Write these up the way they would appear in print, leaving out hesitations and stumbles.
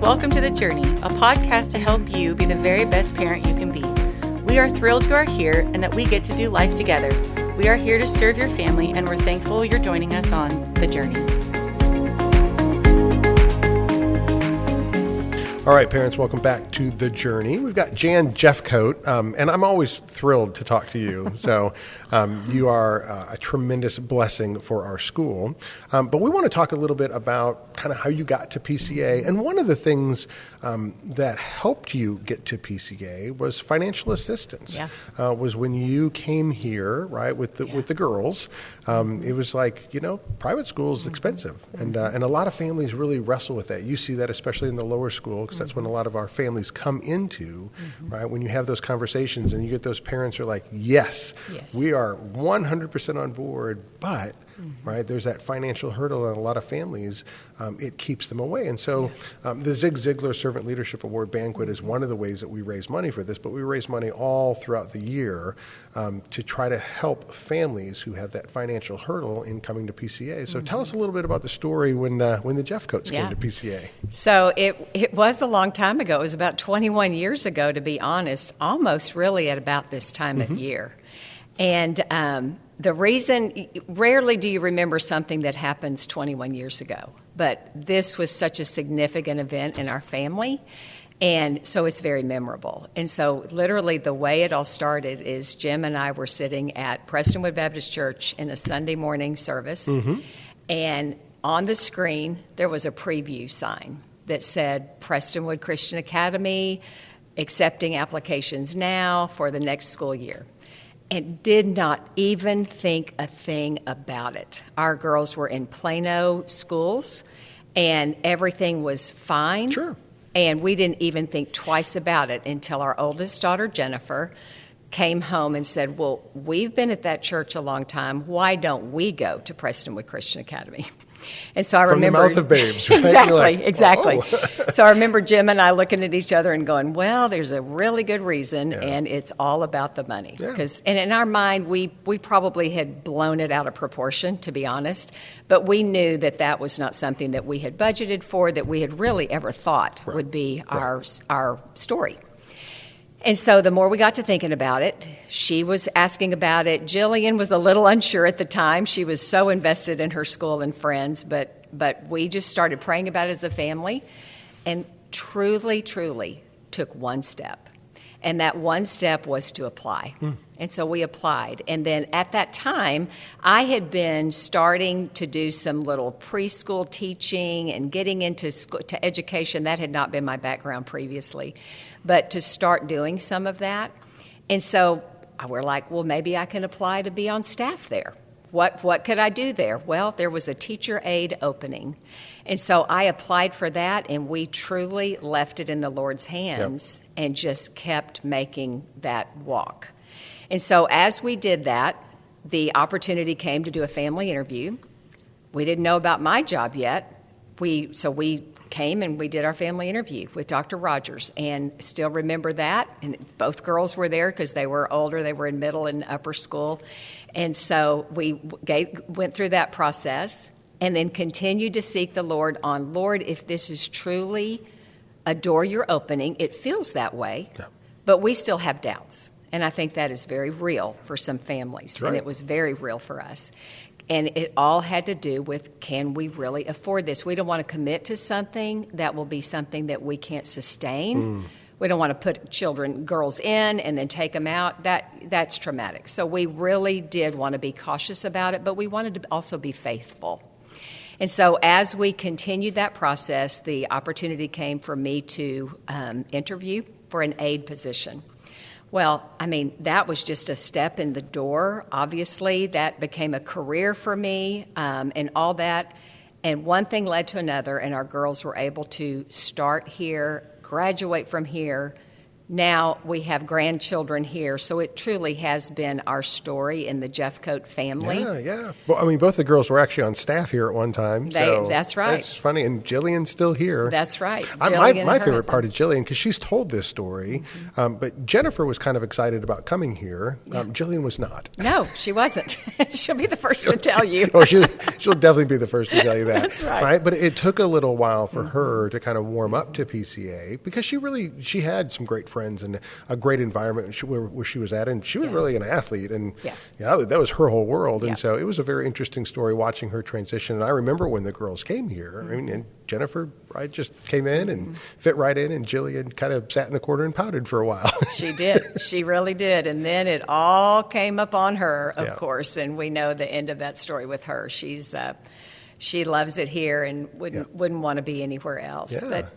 welcome to The Journey, a podcast to help you be the very best parent you can be. We are thrilled you are here and that we get to do life together. We are here to serve your family, and we're thankful you're joining us on The Journey. All right, parents, welcome back to The Journey. We've got Jan Jeffcoat, and I'm always thrilled to talk to you. So you are a tremendous blessing for our school. But we want to talk a little bit about kind of how you got to PCA. And one of the things that helped you get to PCA was financial assistance. Yeah. Was when you came here, right, with the girls. It was like, private school is expensive. And a lot of families really wrestle with that. You see that especially in the lower school, because that's when a lot of our families come into, right? When you have those conversations and you get those parents who are like, yes, we are 100% on board, but, right, there's that financial hurdle, and a lot of families, it keeps them away. And so the Zig Ziglar Servant Leadership Award Banquet is one of the ways that we raise money for this, but we raise money all throughout the year to try to help families who have that financial hurdle in coming to PCA. So tell us a little bit about the story when the Jeffcoats came to PCA. So it was a long time ago. It was about 21 years ago, to be honest, almost really at about this time of year. And the reason, rarely do you remember something that happens 21 years ago, but this was such a significant event in our family, and so it's very memorable. And so literally the way it all started is Jim and I were sitting at Prestonwood Baptist Church in a Sunday morning service, and on the screen there was a preview sign that said Prestonwood Christian Academy, accepting applications now for the next school year. And did not even think a thing about it. Our girls were in Plano schools, and everything was fine. Sure. And we didn't even think twice about it until our oldest daughter, Jennifer, came home and said, well, we've been at that church a long time. Why don't we go to Prestonwood Christian Academy? And so I remember... From the mouth of babes, right? Exactly. So I remember Jim and I looking at each other and going, well, there's a really good reason, and it's all about the money. And in our mind, we probably had blown it out of proportion, to be honest, but we knew that that was not something that we had budgeted for, that we had really ever thought would be our story. And so the more we got to thinking about it, she was asking about it. Jillian was a little unsure at the time. She was so invested in her school and friends, but we just started praying about it as a family and truly took one step. And that one step was to apply. And so we applied. And then at that time, I had been starting to do some little preschool teaching and getting into to education. That had not been my background previously. But to start doing some of that. And so we're like, well, maybe I can apply to be on staff there. What could I do there? Well, there was a teacher aide opening. And so I applied for that, and we truly left it in the Lord's hands and just kept making that walk. And so as we did that, the opportunity came to do a family interview. We didn't know about my job yet. So we came and we did our family interview with Dr. Rogers, and still remember that. And both girls were there because they were older. They were in middle and upper school. And so we went through that process and then continued to seek the Lord on, Lord, if this is truly a door you're opening, it feels that way, but we still have doubts. And I think that is very real for some families, and it was very real for us. And it all had to do with, can we really afford this? We don't want to commit to something that will be something that we can't sustain. We don't want to put girls in and then take them out. That's traumatic. So we really did want to be cautious about it, but we wanted to also be faithful. And so as we continued that process, the opportunity came for me to interview for an aide position. Well, I mean, that was just a step in the door. Obviously, that became a career for me and all that. And one thing led to another, and our girls were able to start here, graduate from here, Now we have grandchildren here, so it truly has been our story in the Jeffcoat family. Yeah. Well, I mean, both the girls were actually on staff here at one time. That's right. That's funny. And Jillian's still here. That's right. My favorite part of Jillian, because she's told this story, but Jennifer was kind of excited about coming here. Jillian was not. No, she wasn't. She'll be the first to tell you. Well, she'll definitely be the first to tell you that. That's right. But it took a little while for her to kind of warm up to PCA, because she had some great friends and a great environment where she was at, and she was really an athlete, and that was her whole world. And so it was a very interesting story watching her transition. And I remember when the girls came here, I mean, and Jennifer just came in and fit right in, and Jillian kind of sat in the corner and pouted for a while. She did. She really did. And then it all came up on her, of course, and we know the end of that story with her. She loves it here and wouldn't want to be anywhere else. Yeah. But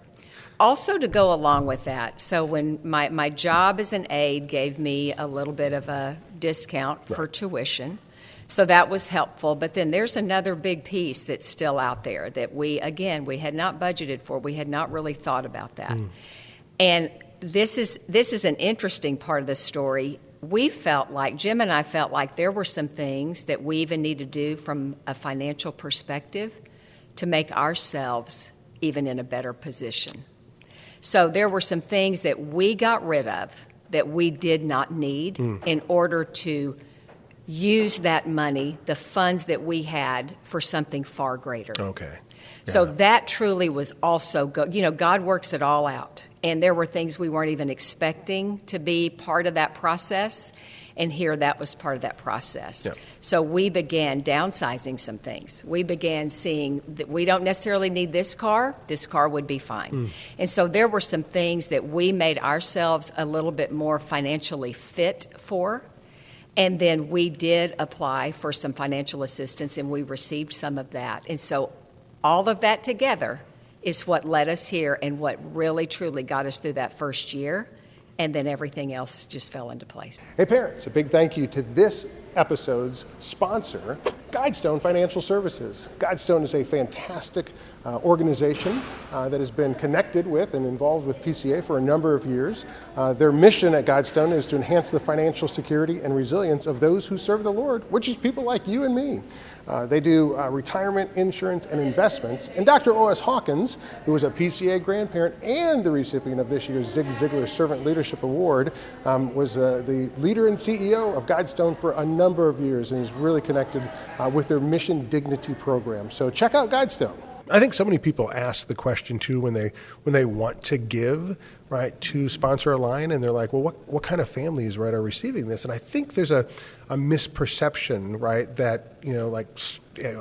also to go along with that, so when my job as an aide gave me a little bit of a discount for tuition, so that was helpful. But then there's another big piece that's still out there that we had not budgeted for. We had not really thought about that. And this is an interesting part of the story. Jim and I felt like there were some things that we even need to do from a financial perspective to make ourselves even in a better position. So there were some things that we got rid of that we did not need in order to use that money, the funds that we had, for something far greater. Okay. Yeah. So that truly was also, God works it all out. And there were things we weren't even expecting to be part of that process. And here that was part of that process. Yep. So we began downsizing some things. We began seeing that we don't necessarily need this car. This car would be fine. And so there were some things that we made ourselves a little bit more financially fit for. And then we did apply for some financial assistance, and we received some of that. And so all of that together is what led us here and what really, truly got us through that first year. And then everything else just fell into place. Hey parents, a big thank you to this episode's sponsor, Guidestone Financial Services. Guidestone is a fantastic organization that has been connected with and involved with PCA for a number of years. Their mission at Guidestone is to enhance the financial security and resilience of those who serve the Lord, which is people like you and me. They do retirement, insurance, and investments. And Dr. O.S. Hawkins, who is a PCA grandparent and the recipient of this year's Zig Ziglar Servant Leadership Award, was the leader and CEO of Guidestone for a number of years and is really connected with their Mission Dignity program. So check out Guidestone. I think so many people ask the question too when they want to give, right, to sponsor a line, and they're like, well, what kind of families, right, are receiving this? And I think there's a misperception, right, that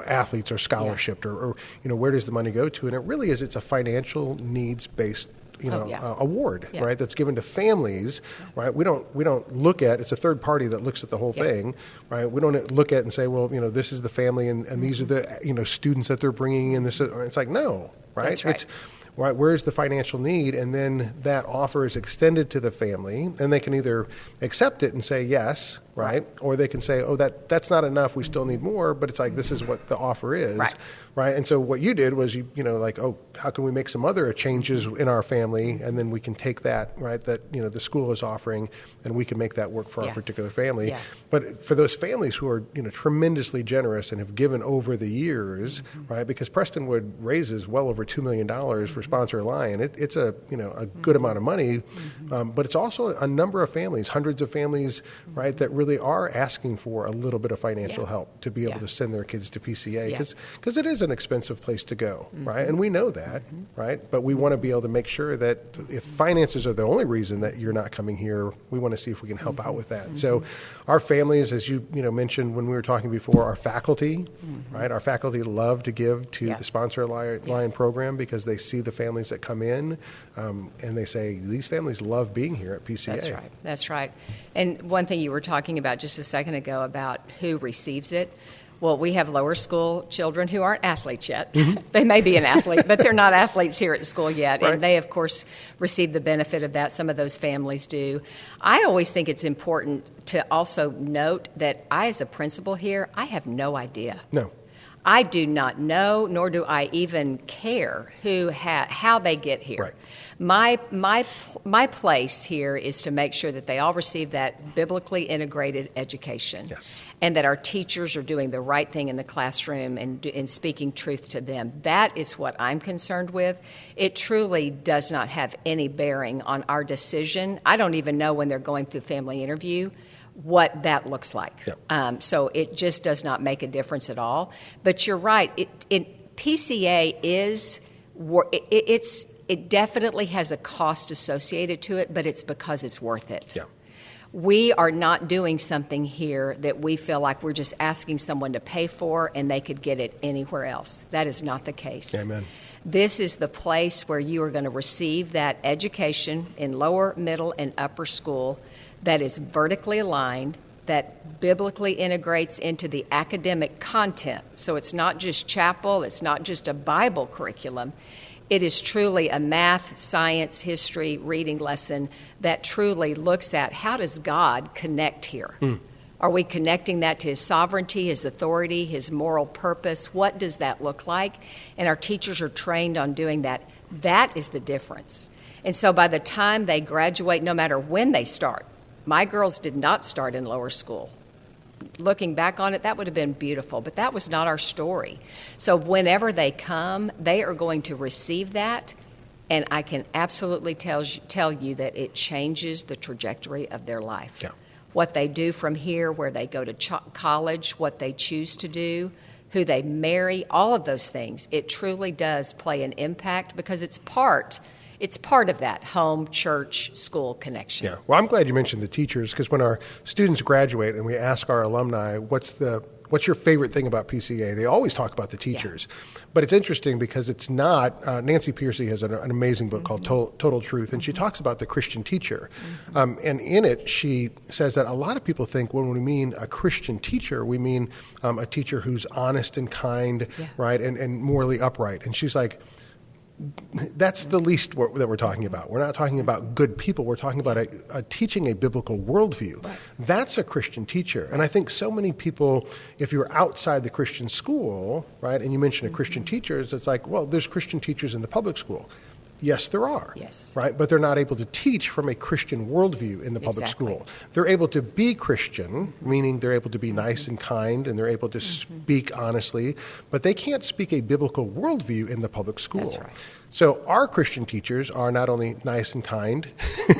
athletes are scholarshiped or where does the money go to? And it really is, it's a financial needs based award, right? That's given to families, right? We don't look at, it's a third party that looks at the whole thing, right? We don't look at and say, well, this is the family and these are the, students that they're bringing in. It's like, no, right? That's right. It's, right, where's the financial need? And then that offer is extended to the family, and they can either accept it and say yes, right? Or they can say, oh, that's not enough, we still need more, but it's like, this is what the offer is, right? And so what you did was, how can we make some other changes in our family, and then we can take that, right, that, the school is offering, and we can make that work for our particular family. Yeah. But for those families who are, tremendously generous and have given over the years, right, because Prestonwood raises well over $2 million for Sponsor a Lion. It's a good amount of money, but it's also a number of families, hundreds of families, right, that really are asking for a little bit of financial help to be able to send their kids to PCA, because it is an expensive place to go, right? And we know that, right? But we want to be able to make sure that if finances are the only reason that you're not coming here, we want to see if we can help out with that. So our families, as you mentioned when we were talking before, our faculty, right? Our faculty love to give to the Sponsor a Lion program because they see the families that come in and they say, these families love being here at PCA. That's right. And one thing you were talking about just a second ago about who receives it. Well, we have lower school children who aren't athletes yet. They may be an athlete, but they're not athletes here at school yet. Right. And they, of course, receive the benefit of that. Some of those families do. I always think it's important to also note that I, as a principal here, I have no idea. No. I do not know, nor do I even care how they get here. Right. My place here is to make sure that they all receive that biblically integrated education, yes, and that our teachers are doing the right thing in the classroom and speaking truth to them. That is what I'm concerned with. It truly does not have any bearing on our decision. I don't even know when they're going through family interview what that looks like. Yep. So it just does not make a difference at all. But you're right. PCA it definitely has a cost associated to it, but it's because it's worth it. Yeah. We are not doing something here that we feel like we're just asking someone to pay for and they could get it anywhere else. That is not the case. Amen. This is the place where you are going to receive that education in lower, middle, and upper school that is vertically aligned, that biblically integrates into the academic content. So it's not just chapel, it's not just a Bible curriculum. It is truly a math, science, history, reading lesson that truly looks at how does God connect here? Are we connecting that to His sovereignty, His authority, His moral purpose? What does that look like? And our teachers are trained on doing that. That is the difference. And so by the time they graduate, no matter when they start, my girls did not start in lower school. Looking back on it, that would have been beautiful, but that was not our story. So whenever they come, they are going to receive that, and I can absolutely tell you that it changes the trajectory of their life. Yeah. What they do from here, where they go to college, what they choose to do, who they marry, all of those things, it truly does play an impact because it's part of that home, church, school connection. Yeah. Well, I'm glad you mentioned the teachers, because when our students graduate and we ask our alumni, what's your favorite thing about PCA? They always talk about the teachers. Yeah. But it's interesting because it's not, Nancy Pearcey has an amazing book called Total Truth, and she talks about the Christian teacher. And in it, she says that a lot of people think when we mean a Christian teacher, we mean a teacher who's honest and kind, right, and morally upright. And she's like, that's the least that we're talking about. We're not talking about good people. We're talking about teaching a biblical worldview. Right. That's a Christian teacher. And I think so many people, if you're outside the Christian school, right, and you mention a Christian teachers, it's like, well, there's Christian teachers in the public school. Yes, there are. Yes. Right? But they're not able to teach from a Christian worldview in the public school. They're able to be Christian, meaning they're able to be nice and kind, and they're able to speak honestly, but they can't speak a biblical worldview in the public school. That's right. So our Christian teachers are not only nice and kind.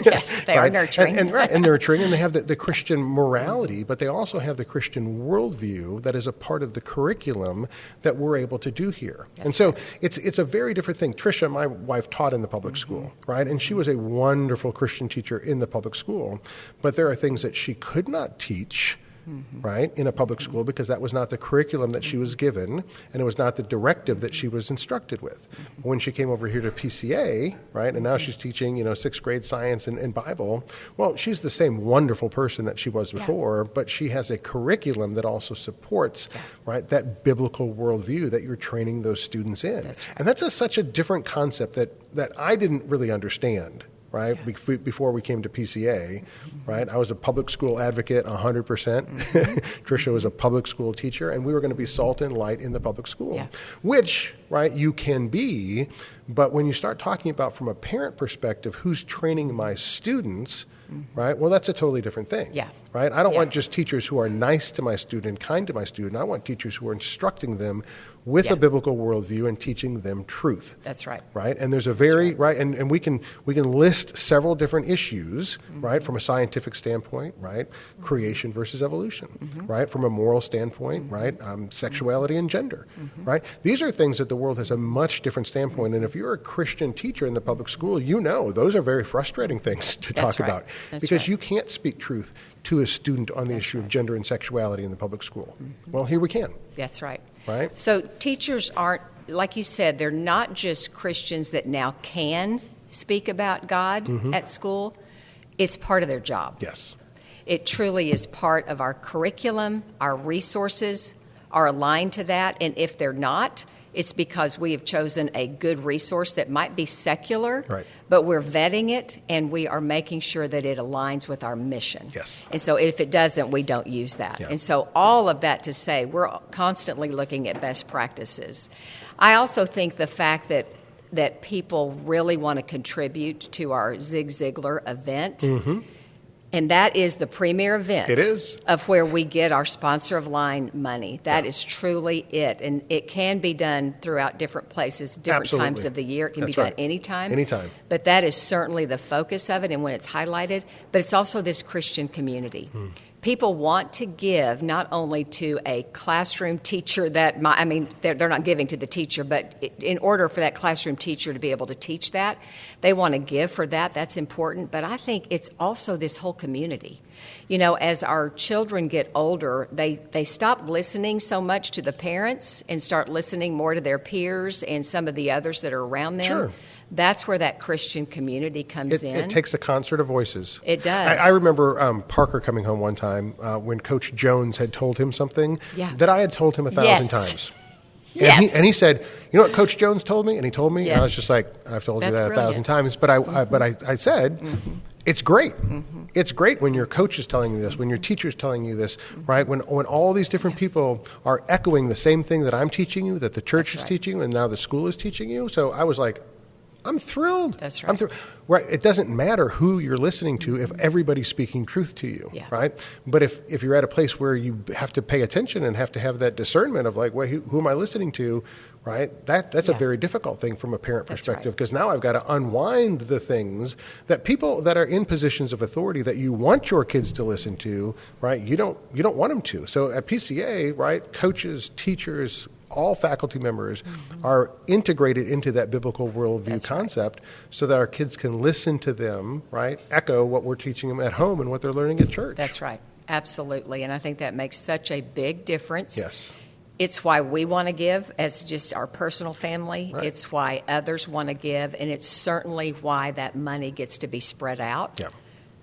Yes, they right? are nurturing. And nurturing, and they have the Christian morality, but they also have the Christian worldview that is a part of the curriculum that we're able to do here. That's and so right. It's a very different thing. Tricia, my wife, taught in the public school, right? And she was a wonderful Christian teacher in the public school, but there are things that she could not teach, right, in a public school because that was not the curriculum that she was given, and it was not the directive that she was instructed with. When she came over here to PCA, right, and now she's teaching, sixth grade science and Bible, well, she's the same wonderful person that she was before, but she has a curriculum that also supports, right, that biblical worldview that you're training those students in. That's right. And that's such a different concept that I didn't really understand. Right? Yeah. Before we came to PCA, right? I was a public school advocate 100%. Tricia was a public school teacher, and we were going to be salt and light in the public school, which, right, you can be. But when you start talking about from a parent perspective, who's training my students, right? Well, that's a totally different thing. Yeah. Right? I don't want just teachers who are nice to my student, kind to my student. I want teachers who are instructing them with a biblical worldview and teaching them truth. That's right. Right? And there's a very, right, and we can list several different issues, right, from a scientific standpoint, right? Creation versus evolution, right? From a moral standpoint, right? Sexuality and gender, right? These are things that the world has a much different standpoint. And if you're a Christian teacher in the public school, those are very frustrating things to talk about because you can't speak truth to a student on the issue of gender and sexuality in the public school. Well, here we can. That's right. Right? So teachers aren't, like you said, they're not just Christians that now can speak about God at school. It's part of their job. Yes. It truly is part of our curriculum. Our resources are aligned to that. And if they're not, it's because we have chosen a good resource that might be secular, right, but we're vetting it and we are making sure that it aligns with our mission. Yes. And so if it doesn't, we don't use that. Yeah. And so all of that to say, we're constantly looking at best practices. I also think the fact that people really want to contribute to our Zig Ziglar event, and that is the premier event. It is. Of where we get our sponsor of line money. That is truly it. And it can be done throughout different places, different times of the year. It can be done anytime. Anytime. But that is certainly the focus of it and when it's highlighted. But it's also this Christian community. People want to give not only to a classroom teacher they're not giving to the teacher, but in order for that classroom teacher to be able to teach that, they want to give for that. That's important. But I think it's also this whole community. You know, as our children get older, they stop listening so much to the parents and start listening more to their peers and some of the others that are around them. Sure. That's where that Christian community comes in. It takes a concert of voices. It does. I remember Parker coming home one time when Coach Jones had told him something that I had told him 1,000 times. And he said, "You know what Coach Jones told me?" And he told me, and I was just like, "I've told you that 1,000 times." But I said, "It's great. It's great when your coach is telling you this, when your teacher is telling you this, right? When all these different people are echoing the same thing that I'm teaching you, that the church is teaching you, and now the school is teaching you." So I was like, I'm thrilled. That's right. I'm thrilled. Right. It doesn't matter who you're listening to if everybody's speaking truth to you, right? But if you're at a place where you have to pay attention and have to have that discernment of like, well, who am I listening to, right? That's a very difficult thing from a parent perspective because now I've got to unwind the things that people that are in positions of authority that you want your kids to listen to, right? You don't want them to. So at PCA, right, coaches, teachers, all faculty members are integrated into that biblical worldview concept so that our kids can listen to them, right, echo what we're teaching them at home and what they're learning at church. That's right. Absolutely. And I think that makes such a big difference. Yes. It's why we want to give as just our personal family. Right. It's why others want to give. And it's certainly why that money gets to be spread out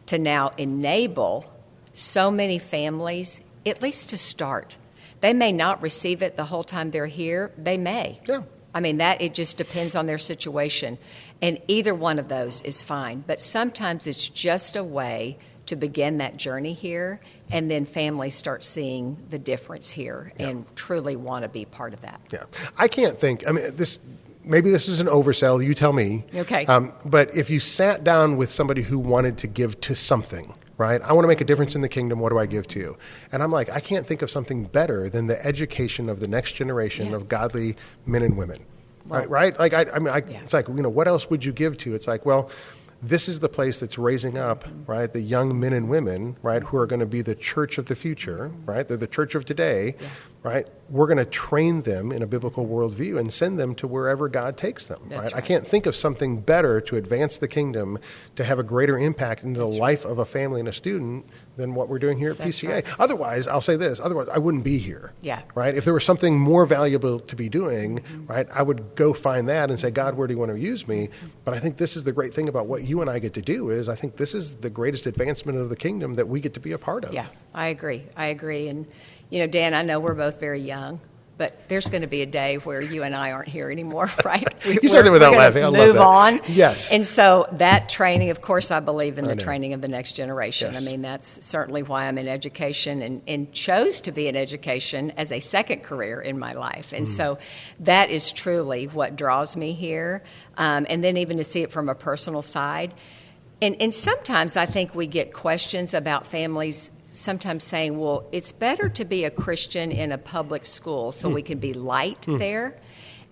to now enable so many families, at least to start. They may not receive it the whole time they're here. They may. Yeah. I mean, it just depends on their situation. And either one of those is fine. But sometimes it's just a way to begin that journey here, and then families start seeing the difference here and truly want to be part of that. Yeah. I can't think, maybe this is an oversell, you tell me. Okay. But if you sat down with somebody who wanted to give to something, right? I want to make a difference in the kingdom. What do I give to you? And I'm like, I can't think of something better than the education of the next generation of godly men and women. Well, right? Like, it's like, what else would you give to? It's like, well, this is the place that's raising up, right, the young men and women, right, who are going to be the church of the future, right? They're the church of today, right? We're going to train them in a biblical worldview and send them to wherever God takes them, right? I can't think of something better to advance the kingdom, to have a greater impact into the life of a family and a student than what we're doing here at PCA. Right. Otherwise, I'll say this, I wouldn't be here, right? If there was something more valuable to be doing, right, I would go find that and say, God, where do you want to use me? But I think this is the great thing about what you and I get to do is I think this is the greatest advancement of the kingdom that we get to be a part of. Yeah, I agree. And, Dan, I know we're both very young, but there's going to be a day where you and I aren't here anymore, right? You said that without laughing. I love that. Move on. Yes. And so that training, of course, I believe in the training of the next generation. Yes. I mean, that's certainly why I'm in education and chose to be in education as a second career in my life. And so that is truly what draws me here. And then even to see it from a personal side. And sometimes I think we get questions about families sometimes saying, well, it's better to be a Christian in a public school so we can be light there.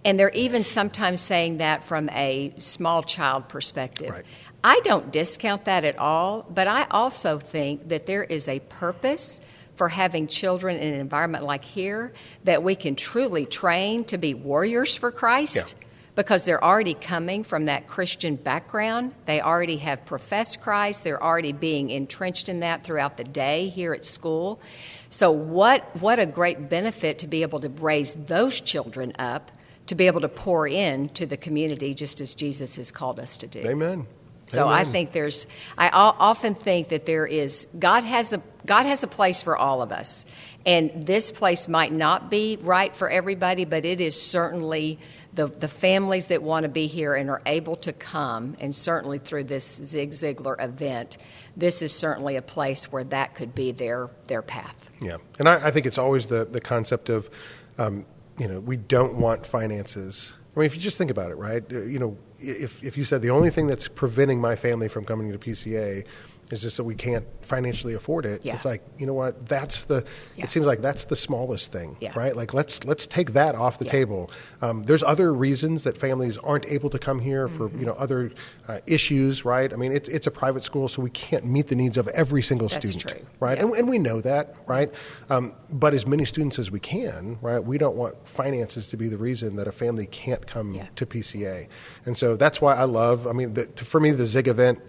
And they're even sometimes saying that from a small child perspective. Right. I don't discount that at all, but I also think that there is a purpose for having children in an environment like here that we can truly train to be warriors for Christ. Yeah. Because they're already coming from that Christian background. They already have professed Christ. They're already being entrenched in that throughout the day here at school. So what a great benefit to be able to raise those children up, to be able to pour in to the community just as Jesus has called us to do. Amen. So Amen. I often think that God has a place for all of us. And this place might not be right for everybody, but it is certainly the families that want to be here and are able to come, and certainly through this Zig Ziglar event, this is certainly a place where that could be their path. Yeah, and I think it's always the concept of, we don't want finances. I mean, if you just think about it, right? If you said the only thing that's preventing my family from coming to PCA is just that we can't financially afford it. Yeah. It's like, you know what? It seems like that's the smallest thing, Yeah. right? Like let's take that off the table. There's other reasons that families aren't able to come here for other issues, right? I mean, it's a private school, so we can't meet the needs of every single That's student, true. right? Yeah. And we know that, right? But as many students as we can, right? We don't want finances to be the reason that a family can't come to PCA, and so that's why I love. I mean, for me, the Zig event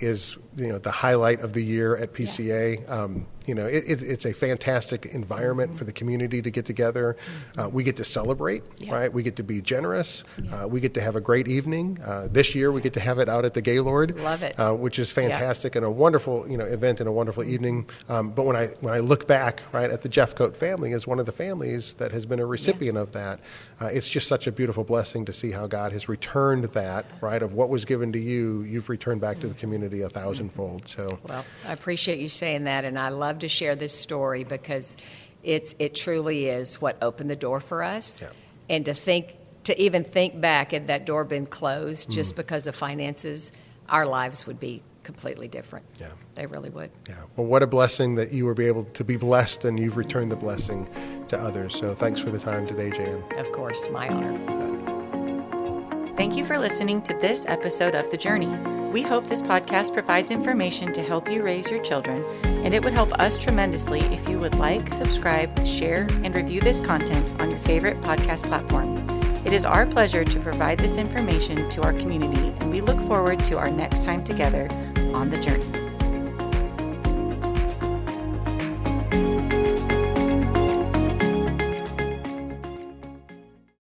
is the highlight of the year at PCA. It's a fantastic environment for the community to get together. We get to celebrate, right? We get to be generous. We get to have a great evening. This year, we get to have it out at the Gaylord. Love it. Which is fantastic and a wonderful, event and a wonderful evening. But when I look back, right, at the Jeffcoat family as one of the families that has been a recipient of that, it's just such a beautiful blessing to see how God has returned that, right, of what was given to you, you've returned back to the community 1,000-fold. So, well, I appreciate you saying that, and I love to share this story because it truly is what opened the door for us. Yeah. And to even think back had that door been closed just because of finances, our lives would be completely different. Yeah. They really would. Yeah. Well, what a blessing that you will be able to be blessed and you've returned the blessing to others. So thanks for the time today, Jan. Of course, my honor. Thank you for listening to this episode of The Journey. We hope this podcast provides information to help you raise your children, and it would help us tremendously if you would like, subscribe, share, and review this content on your favorite podcast platform. It is our pleasure to provide this information to our community, and we look forward to our next time together on The Journey.